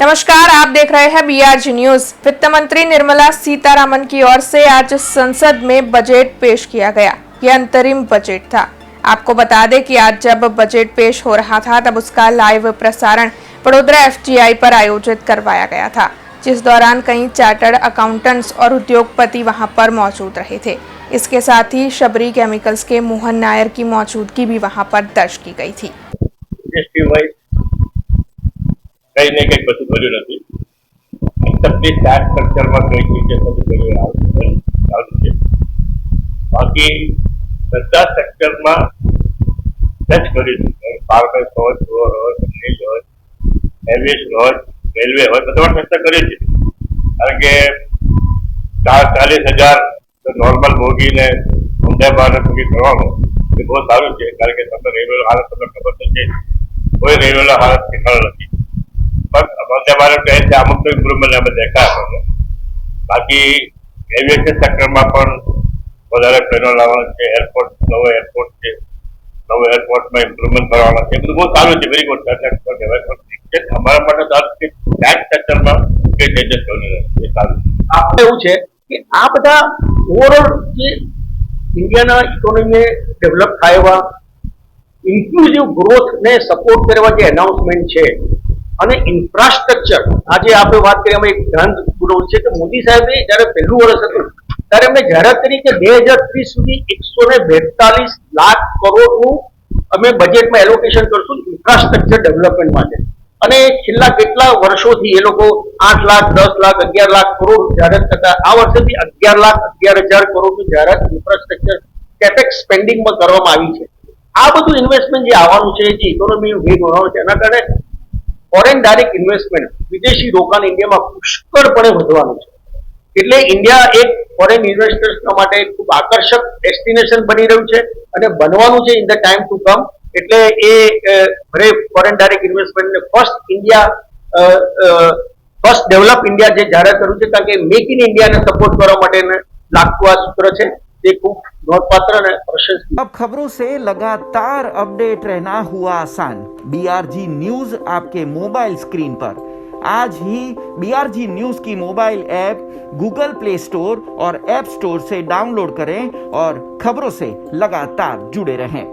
नमस्कार, आप देख रहे हैं बीआरजी न्यूज। वित्त मंत्री निर्मला सीतारमण की ओर से आज संसद में बजट पेश किया गया। यह अंतरिम बजट था। आपको बता दें कि आज जब बजट पेश हो रहा था तब उसका लाइव प्रसारण वडोदरा एफटीआई पर आयोजित करवाया गया था, जिस दौरान कई चार्टर्ड अकाउंटेंट्स और उद्योगपति वहां पर मौजूद रहे थे। इसके साथ ही शबरी केमिकल्स के मोहन नायर की मौजूदगी भी वहां पर दर्ज की गई थी। કઈ ને કઈ બધું ભર્યું નથી, એક્સેપ્ટ ટેક્સ સ્ટ્રક્ચરમાં કઈ રીતે બધું ભર્યું છે. બાકી બધા સેક્ટરમાં ટચ કર્યું છે. ફાર્મર્સ હોય, ફ્લોર હોય, મિલ હોય, એવિએશન હોય, રેલવે હોય, બધા ચર્ચા કરી છે. કારણ કે 40,000 નોર્મલ બોગીને વંદે ભારત બોગી કરવાનું એ બહુ સારું છે. કારણ કે તમને રેલવે હાલત તમને ખબર છે, કોઈ રેલવે હાલત શીખવાડ નથી. वंदे भारत अमुक तो इम्प्रूवमेंट हमें देखा है. बाकी एविएशन सेक्टर में ट्रेनों लावाना है, एरपोर्ट नव एरपोर्ट है, नव एरपोर्ट में इम्प्रूवमेंट करवाना है, બધું બહુ સારું છે. Very good. અમારા માટે ટેક્સ સેક્ટર માં કઈ ચેન્જીસ કરવાની નથી, એ સારું છે. આપણે એવું છે કે આ બધા ઓવરઓલ જે ઇન્ડિયાના ઇકોનોમીને ડેવલપ થાય એવા ઇન્ક્લુઝિવ ગ્રોથ ને સપોર્ટ કરવા જે એનાઉન્સમેન્ટ છે અને ઇન્ફ્રાસ્ટ્રક્ચર, આજે આપણે વાત કરીએ, અમે એક ધ્યાન પૂરવું છે કે મોદી સાહેબે જયારે પહેલું વર્ષ હતું ત્યારે એમને જાહેરાત કરી કે 2030 સુધી 142 લાખ કરોડનું અમે બજેટમાં એલોકેશન કરશું ઇન્ફ્રાસ્ટ્રક્ચર ડેવલપમેન્ટ માટે. અને છેલ્લા કેટલા વર્ષોથી એ લોકો 8 લાખ, 10 લાખ, 11 લાખ કરોડ જાહેરાત કરતા, આ વર્ષેથી 11,11,000 કરોડની જાહેરાત ઇન્ફ્રાસ્ટ્રક્ચર કેપેક્સ સ્પેન્ડિંગમાં કરવામાં આવી છે. આ બધું ઇન્વેસ્ટમેન્ટ જે આવવાનું છે, જે ઇકોનોમી વેગ હોવાનો છે, એના કારણે ફોરેન ડાયરેક્ટ ઇન્વેસ્ટમેન્ટ, વિદેશી રોકાણ ઇન્ડિયામાં પુષ્કળપણે વધવાનું છે. એટલે ઇન્ડિયા એક ફોરેન ઇન્વેસ્ટર્સના માટે ખૂબ આકર્ષક ડેસ્ટિનેશન બની રહ્યું છે અને બનવાનું છે in the time to come. એટલે એ ફોરેન ડાયરેક્ટ ઇન્વેસ્ટમેન્ટને ફર્સ્ટ ડેવલપ ઇન્ડિયા જે જાહેરાત કર્યું છે, કારણ કે મેક ઇન ઇન્ડિયાને સપોર્ટ કરવા માટે લાગતું આ સૂત્ર છે, તે ખૂબ नोटपात्र है प्रशंसनीय। अब खबरों से लगातार अपडेट रहना हुआ आसान। बीआरजी न्यूज आपके मोबाइल स्क्रीन पर आज ही बीआरजी न्यूज की mobile app Google play store और ऐप स्टोर से डाउनलोड करें और खबरों से लगातार जुड़े रहें।